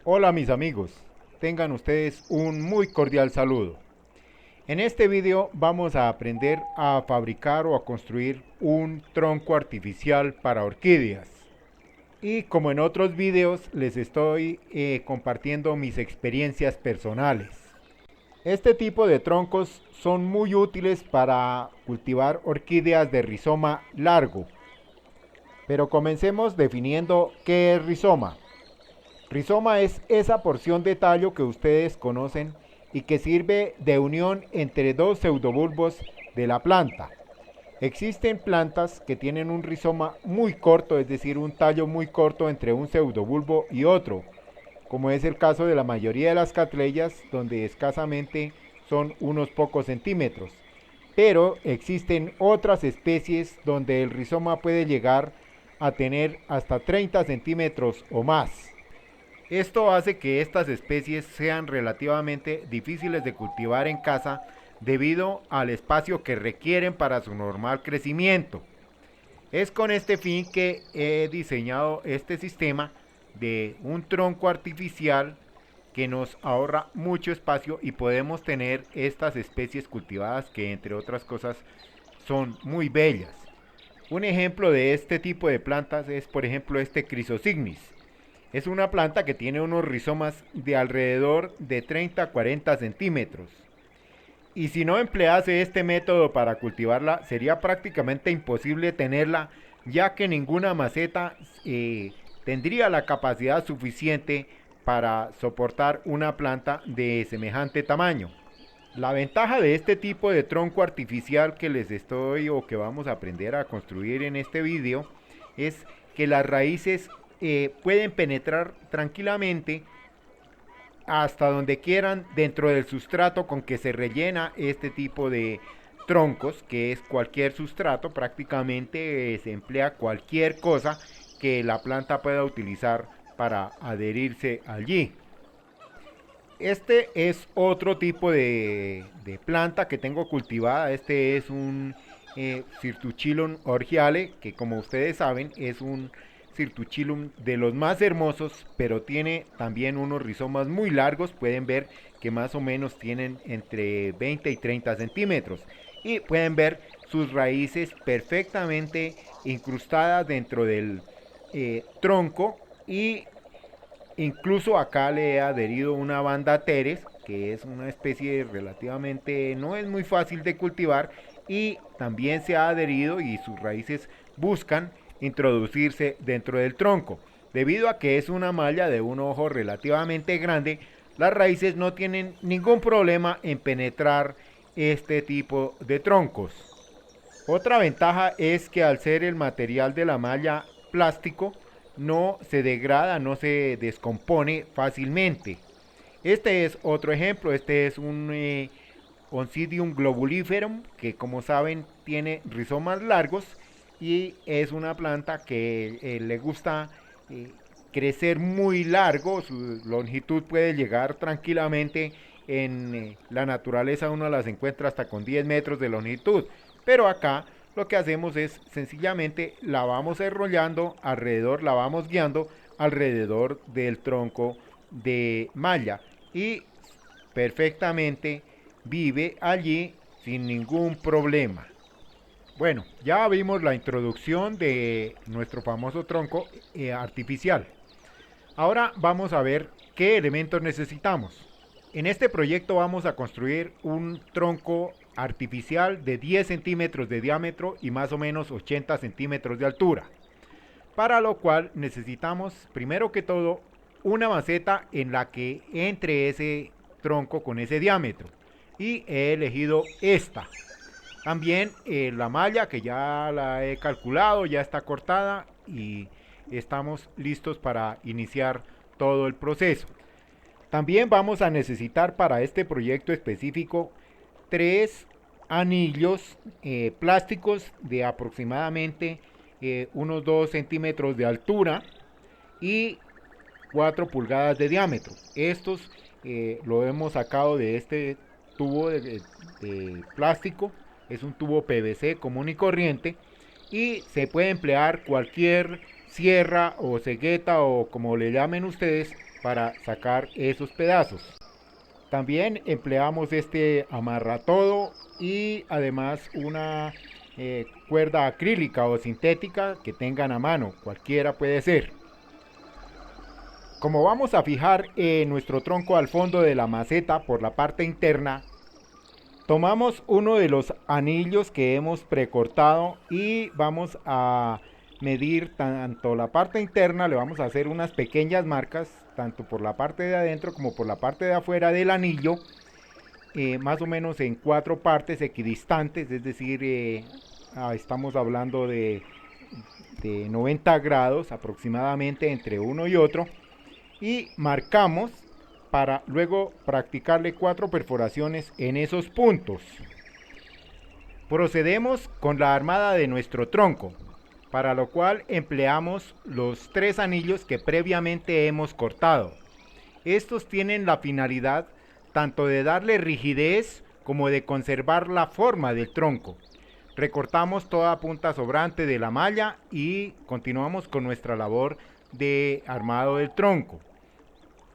Hola mis amigos, tengan ustedes un muy cordial saludo. En este video vamos a aprender a fabricar o a construir un tronco artificial para orquídeas. Y como en otros videos les estoy compartiendo mis experiencias personales. Este tipo de troncos son muy útiles para cultivar orquídeas de rizoma largo. Pero comencemos definiendo qué es rizoma. Rizoma es esa porción de tallo que ustedes conocen y que sirve de unión entre dos pseudobulbos de la planta. Existen plantas que tienen un rizoma muy corto, es decir, un tallo muy corto entre un pseudobulbo y otro, como es el caso de la mayoría de las catleyas, donde escasamente son unos pocos centímetros. Pero existen otras especies donde el rizoma puede llegar a tener hasta 30 centímetros o más. Esto hace que estas especies sean relativamente difíciles de cultivar en casa debido al espacio que requieren para su normal crecimiento. Es con este fin que he diseñado este sistema de un tronco artificial que nos ahorra mucho espacio y podemos tener estas especies cultivadas que entre otras cosas son muy bellas. Un ejemplo de este tipo de plantas es por ejemplo este Chrysocygnus. Es una planta que tiene unos rizomas de alrededor de 30 a 40 centímetros. Y si no emplease este método para cultivarla, sería prácticamente imposible tenerla, ya que ninguna maceta tendría la capacidad suficiente para soportar una planta de semejante tamaño. La ventaja de este tipo de tronco artificial que les estoy o que vamos a aprender a construir en este vídeo es que las raíces pueden penetrar tranquilamente hasta donde quieran dentro del sustrato con que se rellena este tipo de troncos, que es cualquier sustrato, prácticamente se emplea cualquier cosa que la planta pueda utilizar para adherirse allí. Este es otro tipo de planta que tengo cultivada. Este es un Cirtuchilum orgiale, que como ustedes saben es un Cirtuchilum de los más hermosos, pero tiene también unos rizomas muy largos. Pueden ver que más o menos tienen entre 20 y 30 centímetros. Y pueden ver sus raíces perfectamente incrustadas dentro del tronco y incluso acá le he adherido una banda teres, que es una especie relativamente, no es muy fácil de cultivar, y también se ha adherido y sus raíces buscan introducirse dentro del tronco. Debido a que es una malla de un ojo relativamente grande, las raíces no tienen ningún problema en penetrar este tipo de troncos. Otra ventaja es que al ser el material de la malla plástico, no se degrada, no se descompone fácilmente. Este es otro ejemplo, este es un Oncidium globuliferum que como saben tiene rizomas largos y es una planta que le gusta eh, crecer muy largo, su longitud puede llegar tranquilamente en la naturaleza uno las encuentra hasta con 10 metros de longitud, pero acá lo que hacemos es sencillamente la vamos enrollando alrededor, la vamos guiando alrededor del tronco de malla y perfectamente vive allí sin ningún problema. Bueno, ya vimos la introducción de nuestro famoso tronco artificial. Ahora vamos a ver qué elementos necesitamos. En este proyecto vamos a construir un tronco artificial de 10 centímetros de diámetro y más o menos 80 centímetros de altura. Para lo cual necesitamos, primero que todo, una maceta en la que entre ese tronco con ese diámetro. Y he elegido esta. También la malla que ya la he calculado, ya está cortada y estamos listos para iniciar todo el proceso. También vamos a necesitar para este proyecto específico tres anillos plásticos de aproximadamente unos 2 centímetros de altura y 4 pulgadas de diámetro. Estos lo hemos sacado de este tubo de plástico, es un tubo PVC común y corriente y se puede emplear cualquier sierra o cegueta o como le llamen ustedes para sacar esos pedazos. También empleamos este amarratodo y además una cuerda acrílica o sintética que tengan a mano, cualquiera puede ser. Como vamos a fijar nuestro tronco al fondo de la maceta por la parte interna, tomamos uno de los anillos que hemos precortado y vamos a medir tanto la parte interna, le vamos a hacer unas pequeñas marcas, tanto por la parte de adentro como por la parte de afuera del anillo, más o menos en 4 partes equidistantes, es decir, estamos hablando de 90 grados aproximadamente entre uno y otro, y marcamos para luego practicarle 4 perforaciones en esos puntos. Procedemos con la armada de nuestro tronco, para lo cual empleamos los 3 anillos que previamente hemos cortado. Estos tienen la finalidad tanto de darle rigidez como de conservar la forma del tronco. Recortamos toda punta sobrante de la malla y continuamos con nuestra labor de armado del tronco.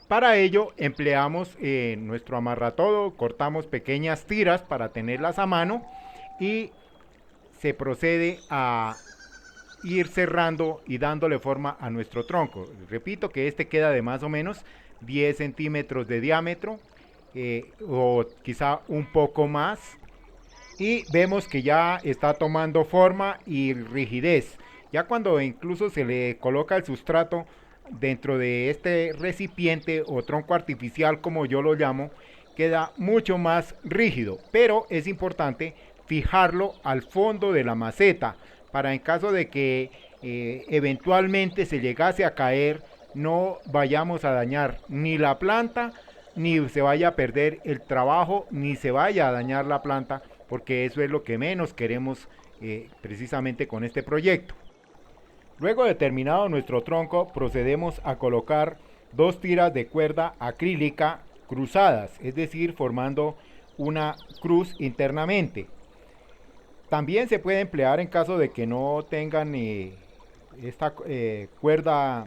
Para ello empleamos nuestro amarratodo, cortamos pequeñas tiras para tenerlas a mano y se procede a ir cerrando y dándole forma a nuestro tronco. Repito que este queda de más o menos 10 centímetros de diámetro o quizá un poco más, y vemos que ya está tomando forma y rigidez. Ya cuando incluso se le coloca el sustrato dentro de este recipiente o tronco artificial, como yo lo llamo, queda mucho más rígido, pero es importante fijarlo al fondo de la maceta para en caso de que eventualmente se llegase a caer, no vayamos a dañar ni la planta, ni se vaya a perder el trabajo, ni se vaya a dañar la planta, porque eso es lo que menos queremos precisamente con este proyecto. Luego de terminado nuestro tronco, procedemos a colocar 2 tiras de cuerda acrílica cruzadas, es decir, formando una cruz internamente. También se puede emplear en caso de que no tengan esta cuerda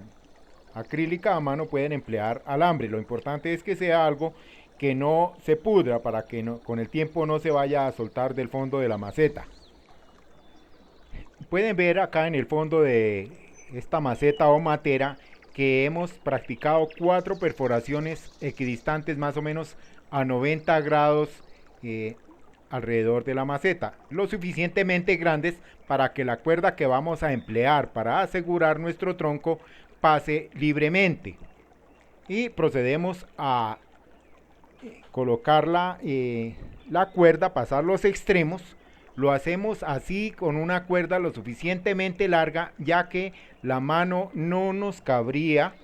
acrílica a mano, pueden emplear alambre. Lo importante es que sea algo que no se pudra para que con el tiempo no se vaya a soltar del fondo de la maceta. Pueden ver acá en el fondo de esta maceta o matera que hemos practicado 4 perforaciones equidistantes más o menos a 90 grados alrededor de la maceta, lo suficientemente grandes para que la cuerda que vamos a emplear para asegurar nuestro tronco pase libremente. Y procedemos a colocar la cuerda, pasar los extremos. Lo hacemos así con una cuerda lo suficientemente larga, ya que la mano no nos cabría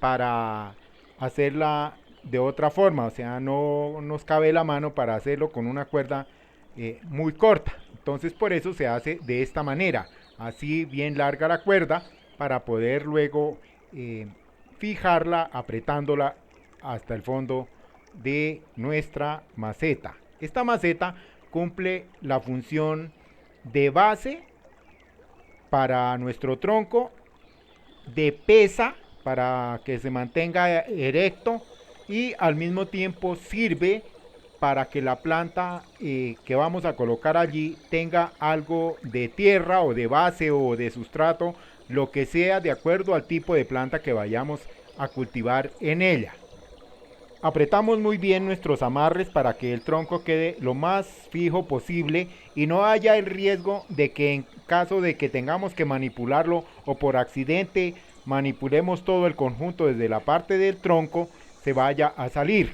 para hacerla de otra forma, o sea, no nos cabe la mano para hacerlo con una cuerda muy corta. Entonces por eso se hace de esta manera, así bien larga la cuerda, para poder luego fijarla apretándola hasta el fondo de nuestra maceta. Esta maceta cumple la función de base para nuestro tronco, de pesa para que se mantenga erecto, y al mismo tiempo sirve para que la planta que vamos a colocar allí tenga algo de tierra o de base o de sustrato, lo que sea, de acuerdo al tipo de planta que vayamos a cultivar en ella. Apretamos muy bien nuestros amarres para que el tronco quede lo más fijo posible y no haya el riesgo de que en caso de que tengamos que manipularlo o por accidente manipulemos todo el conjunto desde la parte del tronco, se vaya a salir.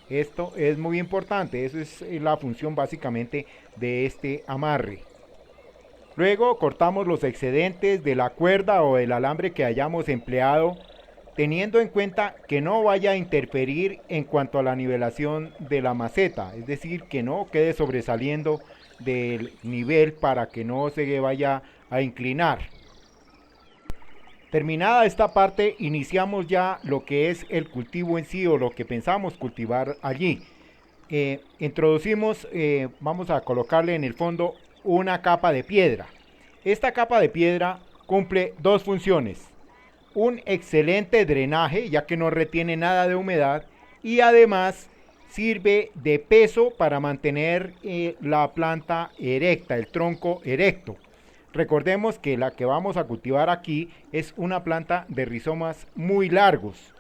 Esto es muy importante, eso es la función básicamente de este amarre. Luego cortamos los excedentes de la cuerda o del alambre que hayamos empleado, teniendo en cuenta que no vaya a interferir en cuanto a la nivelación de la maceta, es decir, que no quede sobresaliendo del nivel para que no se vaya a inclinar. Terminada esta parte, iniciamos ya lo que es el cultivo en sí o lo que pensamos cultivar allí. Introducimos, vamos a colocarle en el fondo una capa de piedra. Esta capa de piedra cumple dos funciones. Un excelente drenaje, ya que no retiene nada de humedad, y además sirve de peso para mantener la planta erecta, el tronco erecto. Recordemos que la que vamos a cultivar aquí es una planta de rizomas muy largos.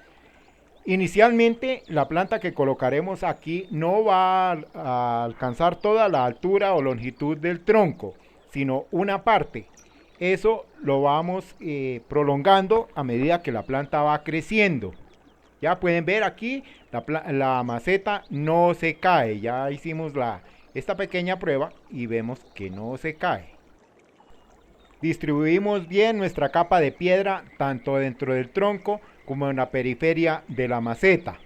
Inicialmente la planta que colocaremos aquí no va a alcanzar toda la altura o longitud del tronco, sino una parte. Eso lo vamos prolongando a medida que la planta va creciendo. Ya pueden ver aquí la maceta no se cae. Ya hicimos esta pequeña prueba y vemos que no se cae. Distribuimos bien nuestra capa de piedra tanto dentro del tronco como en la periferia de la maceta.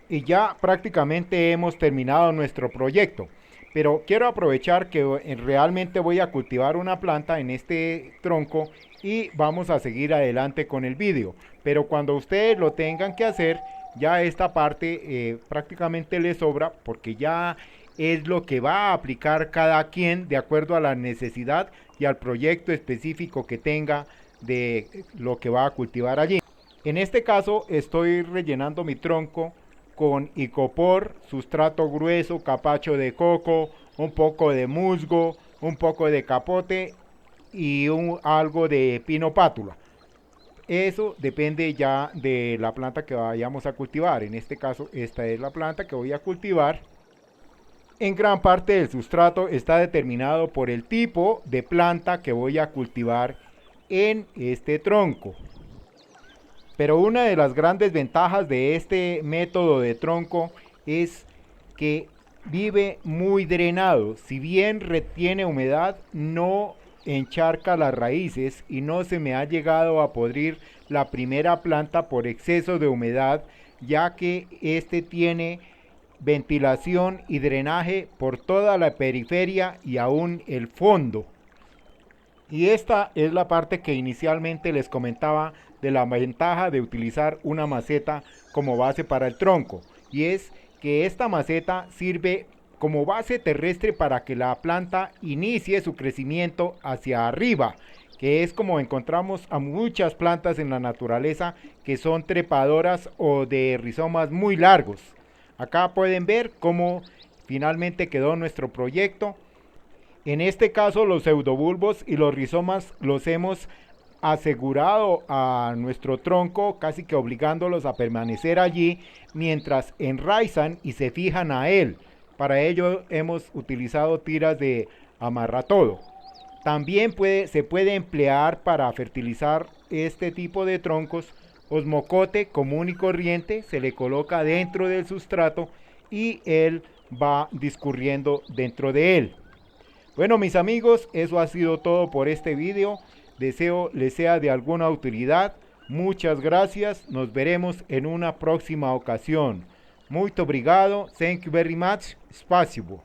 Y ya prácticamente hemos terminado nuestro proyecto. Pero quiero aprovechar que realmente voy a cultivar una planta en este tronco y vamos a seguir adelante con el vídeo. Pero cuando ustedes lo tengan que hacer, ya esta parte prácticamente les sobra porque ya es lo que va a aplicar cada quien de acuerdo a la necesidad y al proyecto específico que tenga de lo que va a cultivar allí. En este caso estoy rellenando mi tronco con icopor, sustrato grueso, capacho de coco, un poco de musgo, un poco de capote y algo de pino pátula. Eso depende ya de la planta que vayamos a cultivar. En este caso esta es la planta que voy a cultivar. En gran parte del sustrato está determinado por el tipo de planta que voy a cultivar en este tronco. Pero una de las grandes ventajas de este método de tronco es que vive muy drenado. Si bien retiene humedad, no encharca las raíces y no se me ha llegado a podrir la primera planta por exceso de humedad, ya que este tiene ventilación y drenaje por toda la periferia y aún el fondo. Y esta es la parte que inicialmente les comentaba de la ventaja de utilizar una maceta como base para el tronco, y es que esta maceta sirve como base terrestre para que la planta inicie su crecimiento hacia arriba, que es como encontramos a muchas plantas en la naturaleza que son trepadoras o de rizomas muy largos. Acá pueden ver cómo finalmente quedó nuestro proyecto. En este caso los pseudobulbos y los rizomas los hemos asegurado a nuestro tronco, casi que obligándolos a permanecer allí mientras enraizan y se fijan a él. Para ello hemos utilizado tiras de amarratodo. También se puede emplear para fertilizar este tipo de troncos osmocote común y corriente, se le coloca dentro del sustrato y él va discurriendo dentro de él. Bueno, mis amigos, eso ha sido todo por este video. Deseo les sea de alguna utilidad. Muchas gracias. Nos veremos en una próxima ocasión. Muito obrigado. Thank you very much. Spasibo.